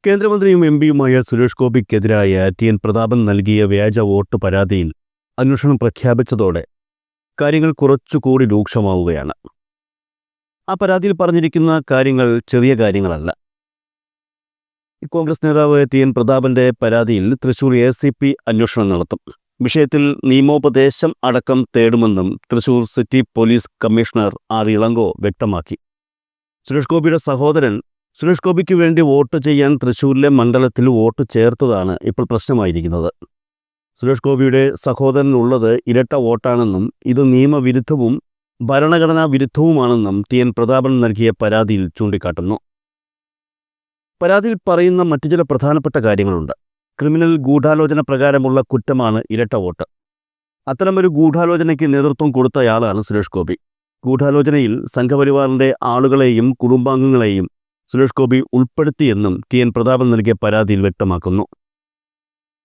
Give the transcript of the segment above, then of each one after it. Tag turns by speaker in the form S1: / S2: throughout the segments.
S1: കേന്ദ്രമന്ത്രിയും എംപിയുമായ സുരേഷ് ഗോപിക്കെതിരായ ടി.എൻ. പ്രതാപൻ നൽകിയ വ്യാജ വോട്ട് പരാതിയിൽ അന്വേഷണം പ്രഖ്യാപിച്ചതോടെ കാര്യങ്ങൾ കുറച്ചുകൂടി രൂക്ഷമാവുകയാണ്. ആ പരാതിയിൽ പറഞ്ഞിരിക്കുന്ന കാര്യങ്ങൾ ചെറിയ കാര്യങ്ങളല്ല. കോൺഗ്രസ് നേതാവ് ടി.എൻ. പ്രതാപന്റെ പരാതിയിൽ തൃശൂർ ACP അന്വേഷണം നടത്തും. വിഷയത്തിൽ നിയമോപദേശം അടക്കം തേടുമെന്നും Thrissur city police commissioner R. Ilango വ്യക്തമാക്കി. സുരേഷ് ഗോപിയുടെ സഹോദരൻ സുരേഷ് ഗോപിക്ക് വേണ്ടി വോട്ട് ചെയ്യാൻ തൃശൂരിലെ മണ്ഡലത്തിൽ വോട്ട് ചേർത്തതാണ് ഇപ്പോൾ പ്രശ്നമായിരിക്കുന്നത്. സുരേഷ് ഗോപിയുടെ സഹോദരനുള്ളത് ഇരട്ട വോട്ടാണെന്നും ഇത് നിയമവിരുദ്ധവും ഭരണഘടനാ വിരുദ്ധവുമാണെന്നും ടി.എൻ. പ്രതാപൻ നൽകിയ പരാതിയിൽ ചൂണ്ടിക്കാട്ടുന്നു. പരാതിയിൽ പറയുന്ന മറ്റു ചില പ്രധാനപ്പെട്ട കാര്യങ്ങളുണ്ട്. ക്രിമിനൽ ഗൂഢാലോചന പ്രകാരമുള്ള കുറ്റമാണ് ഇരട്ട വോട്ട്. അത്തരമൊരു ഗൂഢാലോചനയ്ക്ക് നേതൃത്വം കൊടുത്തയാളാണ് സുരേഷ് ഗോപി. ഗൂഢാലോചനയിൽ സംഘപരിവാറിന്റെ ആളുകളെയും കുടുംബാംഗങ്ങളെയും സുരേഷ് ഗോപി ഉൾപ്പെടുത്തിയെന്നും ടി.എൻ. പ്രതാപൻ നൽകിയ പരാതിയിൽ വ്യക്തമാക്കുന്നു.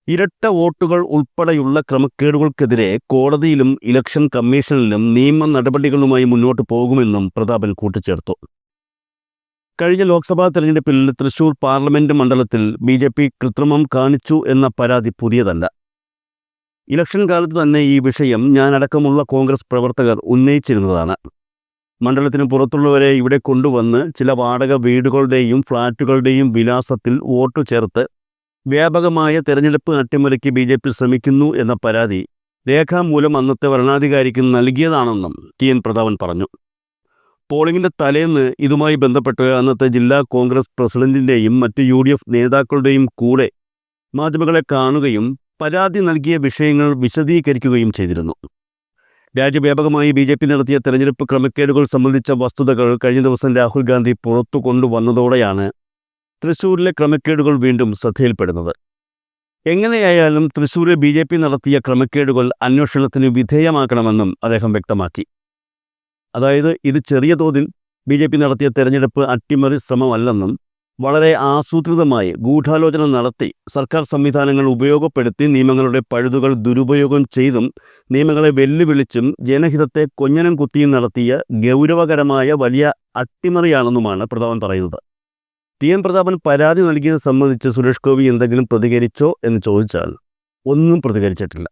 S1: ഇരട്ട വോട്ടുകൾ ഉൾപ്പെടെയുള്ള ക്രമക്കേടുകൾക്കെതിരെ കോടതിയിലും ഇലക്ഷൻ കമ്മീഷനിലും നിയമ നടപടികളുമായി മുന്നോട്ട് പോകുമെന്നും പ്രതാപൻ കൂട്ടിച്ചേർത്തു. കഴിഞ്ഞ ലോക്സഭാ തെരഞ്ഞെടുപ്പിൽ തൃശൂർ പാർലമെന്റ് മണ്ഡലത്തിൽ BJP കൃത്രിമം കാണിച്ചു എന്ന പരാതി പുതിയതല്ല. ഇലക്ഷൻ കാലത്ത് തന്നെ ഈ വിഷയം ഞാനടക്കമുള്ള കോൺഗ്രസ് പ്രവർത്തകർ ഉന്നയിച്ചിരുന്നതാണ്. മണ്ഡലത്തിന് പുറത്തുള്ളവരെ ഇവിടെ കൊണ്ടുവന്ന് ചില വാടക വീടുകളുടെയും ഫ്ളാറ്റുകളുടെയും വിലാസത്തിൽ വോട്ട് ചേർത്ത് വ്യാപകമായ തെരഞ്ഞെടുപ്പ് അട്ടിമറിക്ക് BJP ശ്രമിക്കുന്നു എന്ന പരാതി രേഖാമൂലം അന്നത്തെ ഭരണാധികാരിക്ക് നൽകിയതാണെന്നും ടി.എൻ. പ്രതാപൻ പറഞ്ഞു. പോളിംഗിന്റെ തലേന്ന് ഇതുമായി ബന്ധപ്പെട്ട് അന്നത്തെ ജില്ലാ കോൺഗ്രസ് പ്രസിഡന്റിന്റെയും മറ്റ് UDF നേതാക്കളുടെയും കൂടെ മാധ്യമങ്ങളെ കാണുകയും പരാതി നൽകിയ വിഷയങ്ങൾ വിശദീകരിക്കുകയും ചെയ്തിരുന്നു. രാജ്യവ്യാപകമായി BJP നടത്തിയ തെരഞ്ഞെടുപ്പ് ക്രമക്കേടുകൾ സംബന്ധിച്ച വസ്തുതകൾ കഴിഞ്ഞ ദിവസം രാഹുൽ ഗാന്ധി പുറത്തു കൊണ്ടുവന്നതോടെയാണ് തൃശൂരിലെ ക്രമക്കേടുകൾ വീണ്ടും ശ്രദ്ധയിൽപ്പെടുന്നത്. എങ്ങനെയായാലും തൃശൂരിൽ BJP നടത്തിയ ക്രമക്കേടുകൾ അന്വേഷണത്തിന് വിധേയമാക്കണമെന്നും അദ്ദേഹം വ്യക്തമാക്കി. അതായത് ഇത് ചെറിയ തോതിൽ BJP നടത്തിയ തെരഞ്ഞെടുപ്പ് അട്ടിമറി ശ്രമമല്ലെന്നും വളരെ ആസൂത്രിതമായി ഗൂഢാലോചന നടത്തി സർക്കാർ സംവിധാനങ്ങൾ ഉപയോഗപ്പെടുത്തി നിയമങ്ങളുടെ പഴുതുകൾ ദുരുപയോഗം ചെയ്തും നിയമങ്ങളെ വെല്ലുവിളിച്ചും ജനഹിതത്തെ കൊഞ്ഞനം കുത്തിയും നടത്തിയ ഗൗരവകരമായ വലിയ അട്ടിമറിയാണെന്നുമാണ് പ്രതാപൻ പറയുന്നത്. ടി.എൻ. പ്രതാപൻ പരാതി നൽകിയത് സംബന്ധിച്ച് സുരേഷ് ഗോപി എന്തെങ്കിലും പ്രതികരിച്ചോ എന്ന് ചോദിച്ചാൽ ഒന്നും പ്രതികരിച്ചിട്ടില്ല.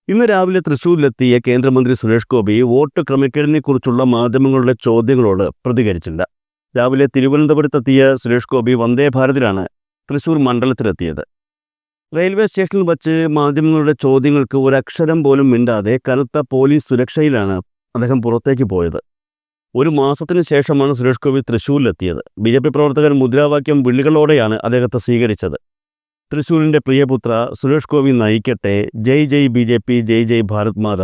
S1: ഇന്ന് രാവിലെ തൃശൂരിലെത്തിയ കേന്ദ്രമന്ത്രി സുരേഷ് ഗോപി വോട്ട് ക്രമക്കേടിനെക്കുറിച്ചുള്ള മാധ്യമങ്ങളുടെ ചോദ്യങ്ങളോട് പ്രതികരിച്ചില്ല. രാവിലെ തിരുവനന്തപുരത്തെത്തിയ സുരേഷ് ഗോപി വന്ദേ ഭാരതിലാണ് തൃശൂർ മണ്ഡലത്തിലെത്തിയത്. റെയിൽവേ സ്റ്റേഷനിൽ വച്ച് മാധ്യമങ്ങളുടെ ചോദ്യങ്ങൾക്ക് ഒരക്ഷരം പോലും മിണ്ടാതെ കനത്ത പോലീസ് സുരക്ഷയിലാണ് അദ്ദേഹം പുറത്തേക്ക് പോയത്. ഒരു മാസത്തിന് ശേഷമാണ് സുരേഷ് ഗോപി തൃശൂരിലെത്തിയത്. BJP പ്രവർത്തകർ മുദ്രാവാക്യം വിളികളോടെയാണ് അദ്ദേഹത്തെ സ്വീകരിച്ചത്. തൃശൂരിൻ്റെ പ്രിയപുത്ര സുരേഷ് ഗോപി നയിക്കട്ടെ, ജയ് ജയ് BJP, ജയ് ജയ് ഭാരത് മാത,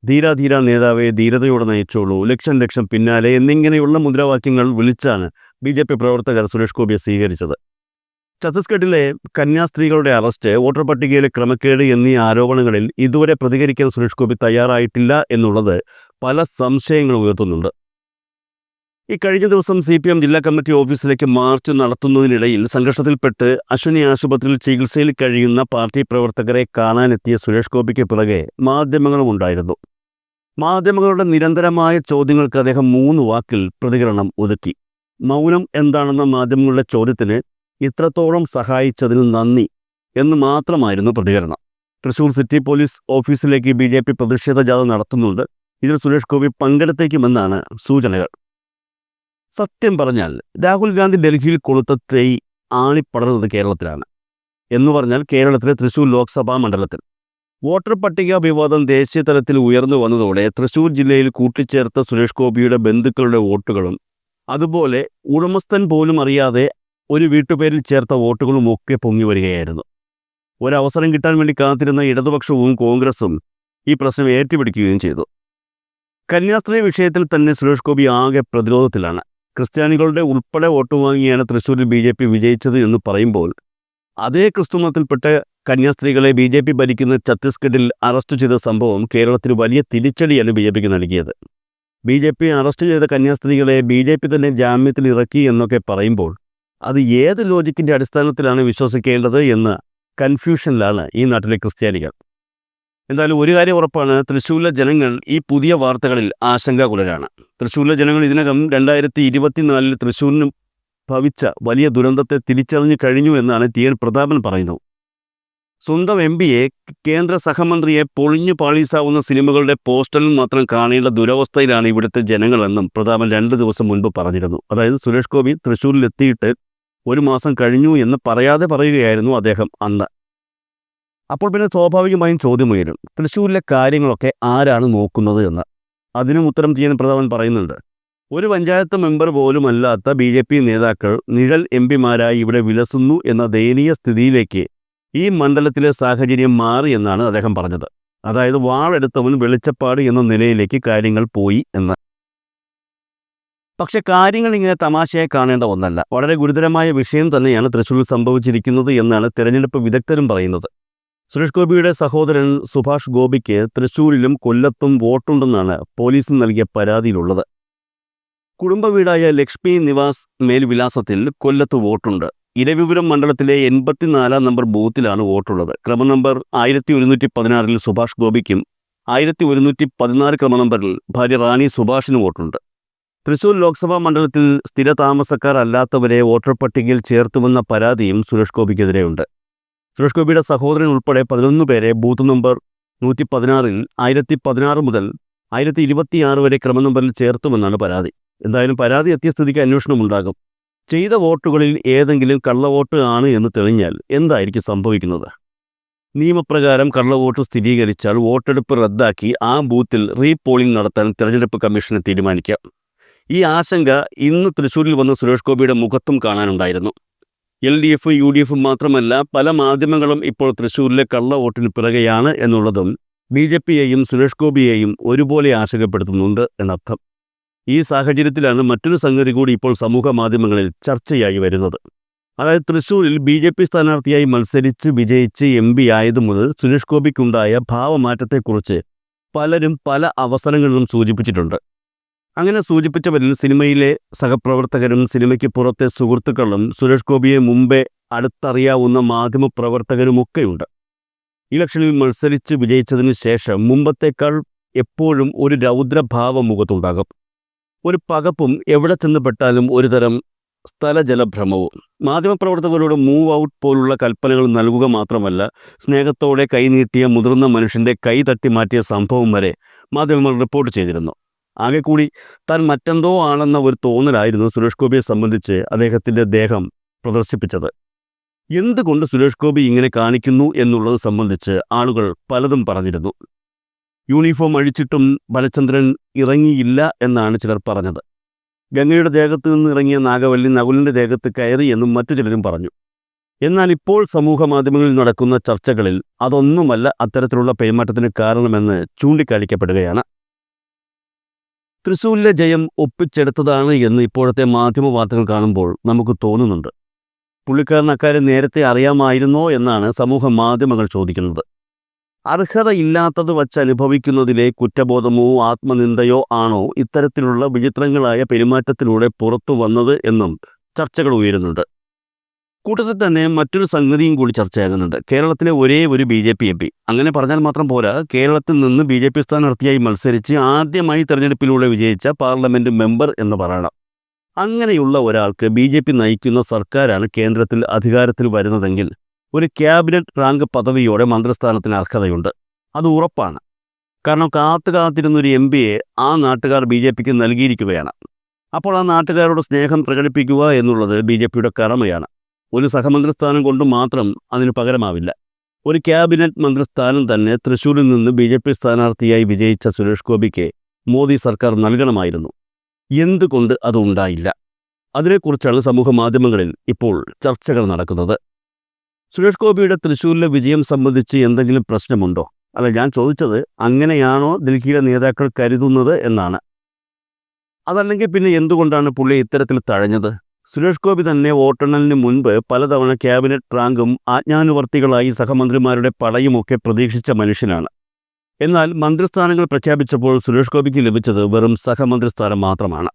S1: ധീര ധീര നേതാവെ ധീരതയോടെ നയിച്ചോളൂ, ലക്ഷം ലക്ഷം പിന്നാലെ എന്നിങ്ങനെയുള്ള മുദ്രാവാക്യങ്ങൾ വിളിച്ചാണ് BJP പ്രവർത്തകർ സുരേഷ് ഗോപിയെ സ്വീകരിച്ചത്. ഛത്തീസ്ഗഡിലെ കന്യാസ്ത്രീകളുടെ അറസ്റ്റ്, വോട്ടർ പട്ടികയിലെ ക്രമക്കേട് എന്നീ ആരോപണങ്ങളിൽ ഇതുവരെ പ്രതികരിക്കാൻ സുരേഷ് ഗോപി തയ്യാറായിട്ടില്ല എന്നുള്ളത് പല സംശയങ്ങളും ഉയർത്തുന്നുണ്ട്. ഈ കഴിഞ്ഞ ദിവസം CPM ജില്ലാ കമ്മിറ്റി ഓഫീസിലേക്ക് മാർച്ച് നടത്തുന്നതിനിടയിൽ സംഘർഷത്തിൽപ്പെട്ട് അശ്വിനി ആശുപത്രിയിൽ ചികിത്സയിൽ കഴിയുന്ന പാർട്ടി പ്രവർത്തകരെ കാണാനെത്തിയ സുരേഷ് ഗോപിക്ക് പിറകെ മാധ്യമങ്ങളും ഉണ്ടായിരുന്നു. മാധ്യമങ്ങളുടെ നിരന്തരമായ ചോദ്യങ്ങൾക്ക് അദ്ദേഹം 3 വാക്കിൽ പ്രതികരണം ഒതുക്കി. മൗനം എന്താണെന്ന മാധ്യമങ്ങളുടെ ചോദ്യത്തിന് ഇത്രത്തോളം സഹായിച്ചതിന് നന്ദി എന്ന് മാത്രമായിരുന്നു പ്രതികരണം. തൃശൂർ സിറ്റി പോലീസ് ഓഫീസിലേക്ക് BJP പ്രതിഷേധ ജാഥ നടത്തുന്നുണ്ട്. ഇതിൽ സുരേഷ് ഗോപി പങ്കെടുത്തേക്കുമെന്നാണ് സൂചനകൾ. സത്യം പറഞ്ഞാൽ രാഹുൽ ഗാന്ധി ഡൽഹിയിൽ കൊളുത്ത തീ ആളിപ്പടർന്നത് കേരളത്തിലാണ്. എന്ന് പറഞ്ഞാൽ കേരളത്തിലെ തൃശൂർ ലോക്സഭാ മണ്ഡലത്തിൽ. വോട്ടർ പട്ടിക വിവാദം ദേശീയ തലത്തിൽ ഉയർന്നു വന്നതോടെ തൃശൂർ ജില്ലയിൽ കൂട്ടിച്ചേർത്ത സുരേഷ് ഗോപിയുടെ ബന്ധുക്കളുടെ വോട്ടുകളും അതുപോലെ ഉടമസ്ഥൻ പോലും അറിയാതെ ഒരു വീട്ടുപേരിൽ ചേർത്ത വോട്ടുകളും ഒക്കെ പൊങ്ങി വരികയായിരുന്നു. ഒരവസരം കിട്ടാൻ വേണ്ടി കാത്തിരുന്ന ഇടതുപക്ഷവും കോൺഗ്രസും ഈ പ്രശ്നം ഏറ്റുപിടിക്കുകയും ചെയ്തു. കന്യാസ്ത്രീ വിഷയത്തിൽ തന്നെ സുരേഷ് ഗോപി ആകെ പ്രതിരോധത്തിലാണ്. ക്രിസ്ത്യാനികളുടെ ഉൾപ്പെടെ വോട്ട് വാങ്ങിയാണ് തൃശ്ശൂരിൽ BJP വിജയിച്ചത് എന്ന് പറയുമ്പോൾ അതേ ക്രിസ്തുമതത്തിൽപ്പെട്ട കന്യാസ്ത്രീകളെ BJP ഭരിക്കുന്ന ഛത്തീസ്ഗഡിൽ അറസ്റ്റ് ചെയ്ത സംഭവം കേരളത്തിന് വലിയ തിരിച്ചടിയാണ് BJPക്ക് നൽകിയത്. BJP അറസ്റ്റ് ചെയ്ത കന്യാസ്ത്രീകളെ BJP തന്നെ ജാമ്യത്തിൽ ഇറക്കി എന്നൊക്കെ പറയുമ്പോൾ അത് ഏത് ലോജിക്കിൻ്റെ അടിസ്ഥാനത്തിലാണ് വിശ്വസിക്കേണ്ടത് എന്ന കൺഫ്യൂഷനിലാണ് ഈ നാട്ടിലെ ക്രിസ്ത്യാനികൾ. എന്തായാലും ഒരു കാര്യം ഉറപ്പാണ്, തൃശ്ശൂരിലെ ജനങ്ങൾ ഈ പുതിയ വാർത്തകളിൽ ആശങ്കാകുലരാണ്. തൃശ്ശൂരിലെ ജനങ്ങൾ ഇതിനകം 2024 തൃശ്ശൂരിനും ഭവിച്ച വലിയ ദുരന്തത്തെ തിരിച്ചറിഞ്ഞു കഴിഞ്ഞു എന്നാണ് ടി എൻ പ്രതാപൻ പറയുന്നത്. സ്വന്തം എംപിയെ, കേന്ദ്ര സഹമന്ത്രിയെ പൊളിഞ്ഞു പാളീസാവുന്ന സിനിമകളുടെ പോസ്റ്ററിൽ മാത്രം കാണേണ്ട ദുരവസ്ഥയിലാണ് ഇവിടുത്തെ ജനങ്ങളെന്നും പ്രതാപൻ 2 ദിവസം മുൻപ് പറഞ്ഞിരുന്നു. അതായത് സുരേഷ് ഗോപി തൃശ്ശൂരിലെത്തിയിട്ട് 1 മാസം കഴിഞ്ഞു എന്ന് പറയാതെ പറയുകയായിരുന്നു അദ്ദേഹം അന്ന്. അപ്പോൾ പിന്നെ സ്വാഭാവികമായും ചോദ്യം ഉയരും, തൃശ്ശൂരിലെ കാര്യങ്ങളൊക്കെ ആരാണ് നോക്കുന്നത് എന്ന്. അതിനും ഉത്തരം ടി എൻ പ്രതാപൻ പറയുന്നുണ്ട്. ഒരു പഞ്ചായത്ത് മെമ്പർ പോലുമല്ലാത്ത BJP നേതാക്കൾ നിഴൽ എംപിമാരായി ഇവിടെ വിലസുന്നു എന്ന ദയനീയ സ്ഥിതിയിലേക്ക് ഈ മണ്ഡലത്തിലെ സാഹചര്യം മാറി എന്നാണ് അദ്ദേഹം പറഞ്ഞത്. അതായത് വാളെടുത്തവൻ വെളിച്ചപ്പാട് എന്ന നിലയിലേക്ക് കാര്യങ്ങൾ പോയി എന്ന്. പക്ഷെ കാര്യങ്ങൾ ഇങ്ങനെ തമാശയായി കാണേണ്ട ഒന്നല്ല. വളരെ ഗുരുതരമായ വിഷയം തന്നെയാണ് തൃശ്ശൂരിൽ സംഭവിച്ചിരിക്കുന്നത് എന്നാണ് തെരഞ്ഞെടുപ്പ് വിദഗ്ധരും പറയുന്നത്. സുരേഷ് ഗോപിയുടെ സഹോദരൻ സുഭാഷ് ഗോപിക്ക് തൃശ്ശൂരിലും കൊല്ലത്തും വോട്ടുണ്ടെന്നാണ് പോലീസിന് നൽകിയ പരാതിയിലുള്ളത്. കുടുംബ വീടായ ലക്ഷ്മി നിവാസ് മേൽവിലാസത്തിൽ കൊല്ലത്ത് വോട്ടുണ്ട്. ഇരവിപുരം മണ്ഡലത്തിലെ 84 നമ്പർ ബൂത്തിലാണ് വോട്ടുള്ളത്. ക്രമനമ്പർ 1116 സുഭാഷ് ഗോപിക്കും 1116 ക്രമനമ്പറിൽ ഭാര്യ റാണി സുഭാഷിനും വോട്ടുണ്ട്. തൃശ്ശൂർ ലോക്സഭാ മണ്ഡലത്തിൽ സ്ഥിരതാമസക്കാർ അല്ലാത്തവരെ വോട്ടർ പട്ടികയിൽ ചേർത്തുവെന്ന പരാതിയും സുരേഷ് ഗോപിക്കെതിരെയുണ്ട്. സുരേഷ് ഗോപിയുടെ സഹോദരൻ ഉൾപ്പെടെ 11 പേരെ ബൂത്ത് നമ്പർ 116 1016 മുതൽ 1026 വരെ ക്രമനമ്പറിൽ ചേർത്തുമെന്നാണ് പരാതി. എന്തായാലും പരാതി എത്തിയ സ്ഥിതിക്ക് അന്വേഷണമുണ്ടാകും. ചെയ്ത വോട്ടുകളിൽ ഏതെങ്കിലും കള്ളവോട്ട് ആണ് എന്ന് തെളിഞ്ഞാൽ എന്തായിരിക്കും സംഭവിക്കുന്നത്? നിയമപ്രകാരം കള്ളവോട്ട് സ്ഥിരീകരിച്ചാൽ വോട്ടെടുപ്പ് റദ്ദാക്കി ആ ബൂത്തിൽ റീപോളിംഗ് നടത്താൻ തെരഞ്ഞെടുപ്പ് കമ്മീഷന് തീരുമാനിക്കാം. ഈ ആശങ്ക ഇന്ന് തൃശ്ശൂരിൽ വന്ന് സുരേഷ് ഗോപിയുടെ മുഖത്തും കാണാനുണ്ടായിരുന്നു. LDF, UDF മാത്രമല്ല, പല മാധ്യമങ്ങളും ഇപ്പോൾ തൃശ്ശൂരിലെ കള്ളവോട്ടിന് പിറകെയാണ് എന്നുള്ളതും BJPയെയും സുരേഷ് ഗോപിയെയും ഒരുപോലെ ആശങ്കപ്പെടുത്തുന്നുണ്ട് എന്നർത്ഥം. ഈ സാഹചര്യത്തിലാണ് മറ്റൊരു സംഗതി കൂടി ഇപ്പോൾ സമൂഹ മാധ്യമങ്ങളിൽ ചർച്ചയായി വരുന്നത്. അതായത് തൃശ്ശൂരിൽ BJP സ്ഥാനാർത്ഥിയായി മത്സരിച്ച് വിജയിച്ച് MP ആയതു മുതൽ സുരേഷ് ഗോപിക്കുണ്ടായ ഭാവമാറ്റത്തെക്കുറിച്ച് പലരും പല അവസരങ്ങളിലും സൂചിപ്പിച്ചിട്ടുണ്ട്. അങ്ങനെ സൂചിപ്പിച്ചവരിൽ സിനിമയിലെ സഹപ്രവർത്തകരും സിനിമയ്ക്ക് പുറത്തെ സുഹൃത്തുക്കളും സുരേഷ് ഗോപിയെ മുമ്പേ അടുത്തറിയാവുന്ന മാധ്യമപ്രവർത്തകരുമൊക്കെയുണ്ട്. ഇലക്ഷനിൽ മത്സരിച്ച് വിജയിച്ചതിന് ശേഷം മുമ്പത്തേക്കാൾ എപ്പോഴും ഒരു രൗദ്രഭാവം മുഖത്തുണ്ടാകും. ഒരു പകപ്പും എവിടെ ചെന്ന് പെട്ടാലും ഒരുതരം സ്ഥലജലഭ്രമവും. മാധ്യമപ്രവർത്തകരോട് മൂവ് ഔട്ട് പോലുള്ള കൽപ്പനകൾ നൽകുക മാത്രമല്ല, സ്നേഹത്തോടെ കൈനീട്ടിയ മുതിർന്ന മനുഷ്യൻ്റെ കൈ തട്ടി മാറ്റിയ സംഭവം വരെ മാധ്യമങ്ങൾ റിപ്പോർട്ട് ചെയ്തിരുന്നു. ആകെ കൂടി താൻ മറ്റെന്തോ ആണെന്ന ഒരു തോന്നലായിരുന്നു സുരേഷ് ഗോപിയെ സംബന്ധിച്ച് അദ്ദേഹത്തിൻ്റെ ദേഹം പ്രദർശിപ്പിച്ചത്. എന്തുകൊണ്ട് സുരേഷ് ഗോപി ഇങ്ങനെ കാണിക്കുന്നു എന്നുള്ളത് സംബന്ധിച്ച് ആളുകൾ പലതും പറഞ്ഞിരുന്നു. യൂണിഫോം അഴിച്ചിട്ടും ബാലചന്ദ്രൻ ഇറങ്ങിയില്ല എന്നാണ് ചിലർ പറഞ്ഞത്. ഗംഗയുടെ ദേഹത്ത് നിന്ന് ഇറങ്ങിയ നാഗവല്ലി നകുലിൻ്റെ ദേഹത്ത് കയറി എന്നും മറ്റു ചിലരും പറഞ്ഞു. എന്നാൽ ഇപ്പോൾ സമൂഹ മാധ്യമങ്ങളിൽ നടക്കുന്ന ചർച്ചകളിൽ അതൊന്നുമല്ല അത്തരത്തിലുള്ള പെരുമാറ്റത്തിന് കാരണമെന്ന് ചൂണ്ടിക്കാണിക്കപ്പെടുകയാണ്. തൃശ്ശൂരിലെ ജയം ഒപ്പിച്ചെടുത്തതാണ് എന്ന് ഇപ്പോഴത്തെ മാധ്യമ വാർത്തകൾ കാണുമ്പോൾ നമുക്ക് തോന്നുന്നുണ്ട്. പുള്ളിക്കാരൻ അക്കാര്യം നേരത്തെ അറിയാമായിരുന്നോ എന്നാണ് സമൂഹ മാധ്യമങ്ങൾ ചോദിക്കുന്നത്. അർഹതയില്ലാത്തത് വച്ച് അനുഭവിക്കുന്നതിലെ കുറ്റബോധമോ ആത്മനിന്ദയോ ആണോ ഇത്തരത്തിലുള്ള വിചിത്രങ്ങളായ പെരുമാറ്റത്തിലൂടെ പുറത്തു വന്നത് എന്നും ചർച്ചകൾ ഉയരുന്നുണ്ട്. കൂട്ടത്തിൽ തന്നെ മറ്റൊരു സംഗതിയും കൂടി ചർച്ചയാകുന്നുണ്ട്. കേരളത്തിലെ ഒരേ ഒരു BJP MP. അങ്ങനെ പറഞ്ഞാൽ മാത്രം പോരാ, കേരളത്തിൽ നിന്ന് BJP സ്ഥാനാർത്ഥിയായി മത്സരിച്ച് ആദ്യമായി തെരഞ്ഞെടുപ്പിലൂടെ വിജയിച്ച പാർലമെൻറ്റ് മെമ്പർ എന്ന് പറയണം. അങ്ങനെയുള്ള ഒരാൾക്ക് BJP നയിക്കുന്ന സർക്കാരാണ് കേന്ദ്രത്തിൽ അധികാരത്തിൽ വരുന്നതെങ്കിൽ ഒരു ക്യാബിനറ്റ് റാങ്ക് പദവിയോടെ മന്ത്രിസ്ഥാനത്തിന് അർഹതയുണ്ട്. അത് ഉറപ്പാണ്. കാരണം കാത്തിരുന്നൊരു MPയെ ആ നാട്ടുകാർ BJPക്ക് നൽകിയിരിക്കുകയാണ്. അപ്പോൾ ആ നാട്ടുകാരോട് സ്നേഹം പ്രകടിപ്പിക്കുക എന്നുള്ളത് BJPയുടെ കടമയാണ്. ഒരു സഹമന്ത്രിസ്ഥാനം കൊണ്ട് മാത്രം അതിന് പകരമാവില്ല. ഒരു ക്യാബിനറ്റ് മന്ത്രിസ്ഥാനം തന്നെ തൃശ്ശൂരിൽ നിന്ന് BJP സ്ഥാനാർത്ഥിയായി വിജയിച്ച സുരേഷ് ഗോപിക്ക് മോദി സർക്കാർ നൽകണമായിരുന്നു. എന്തുകൊണ്ട് അത് ഉണ്ടായില്ല? അതിനെക്കുറിച്ചാണ് സമൂഹ മാധ്യമങ്ങളിൽ ഇപ്പോൾ ചർച്ചകൾ നടക്കുന്നത്. സുരേഷ് ഗോപിയുടെ തൃശ്ശൂരിലെ വിജയം സംബന്ധിച്ച് എന്തെങ്കിലും പ്രശ്നമുണ്ടോ? അല്ല, ഞാൻ ചോദിച്ചത് അങ്ങനെയാണോ ഡൽഹിയിലെ നേതാക്കൾ കരുതുന്നത് എന്നാണ്. അതല്ലെങ്കിൽ പിന്നെ എന്തുകൊണ്ടാണ് പുള്ളി ഇത്തരത്തിൽ തഴഞ്ഞത്? സുരേഷ് ഗോപി തന്നെ വോട്ടെണ്ണലിന് മുൻപ് പലതവണ ക്യാബിനറ്റ് റാങ്കും ആജ്ഞാനുവർത്തികളായി സഹമന്ത്രിമാരുടെ പടയുമൊക്കെ പ്രതീക്ഷിച്ച മനുഷ്യനാണ്. എന്നാൽ മന്ത്രിസ്ഥാനങ്ങൾ പ്രഖ്യാപിച്ചപ്പോൾ സുരേഷ് ഗോപിക്ക് ലഭിച്ചത് വെറും സഹമന്ത്രിസ്ഥാനം മാത്രമാണ്.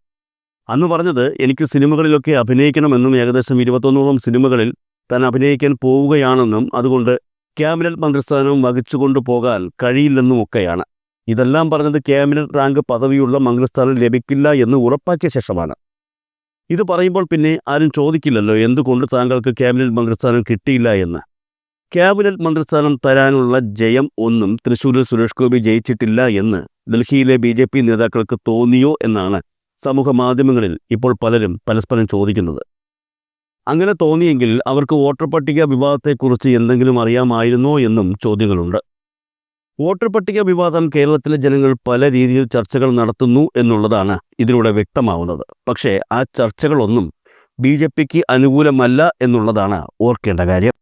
S1: അന്ന് പറഞ്ഞത്, എനിക്ക് സിനിമകളിലൊക്കെ അഭിനയിക്കണമെന്നും ഏകദേശം 21ഓളം സിനിമകളിൽ താൻ അഭിനയിക്കാൻ പോവുകയാണെന്നും അതുകൊണ്ട് ക്യാബിനറ്റ് മന്ത്രിസ്ഥാനവും വഹിച്ചുകൊണ്ടു പോകാൻ കഴിയില്ലെന്നുമൊക്കെയാണ്. ഇതെല്ലാം പറഞ്ഞത് ക്യാബിനറ്റ് റാങ്ക് പദവിയുള്ള മന്ത്രിസ്ഥാനം ലഭിക്കില്ല എന്ന് ഉറപ്പാക്കിയ ശേഷമാണ്. ഇത് പറയുമ്പോൾ പിന്നെ ആരും ചോദിക്കില്ലല്ലോ എന്തുകൊണ്ട് താങ്കൾക്ക് ക്യാബിനറ്റ് മന്ത്രിസ്ഥാനം കിട്ടിയില്ല എന്ന്. ക്യാബിനറ്റ് മന്ത്രിസ്ഥാനം തരാനുള്ള ജയം ഒന്നും തൃശ്ശൂരിൽ സുരേഷ് ഗോപി ജയിച്ചിട്ടില്ല എന്ന് ഡൽഹിയിലെ BJP നേതാക്കൾക്ക് തോന്നിയോ എന്നാണ് സമൂഹ മാധ്യമങ്ങളിൽ ഇപ്പോൾ പലരും പരസ്പരം ചോദിക്കുന്നത്. അങ്ങനെ തോന്നിയെങ്കിൽ അവർക്ക് വോട്ടർ പട്ടിക വിവാദത്തെക്കുറിച്ച് എന്തെങ്കിലും അറിയാമായിരുന്നോ എന്നും ചോദ്യങ്ങളുണ്ട്. വോട്ടർ പട്ടിക വിവാദം കേരളത്തിലെ ജനങ്ങൾ പല രീതിയിൽ ചർച്ചകൾ നടത്തുന്നു എന്നുള്ളതാണ് ഇതിലൂടെ വ്യക്തമാവുന്നത്. പക്ഷേ ആ ചർച്ചകളൊന്നും BJPക്ക് അനുകൂലമല്ല എന്നുള്ളതാണ് ഓർക്കേണ്ട കാര്യം.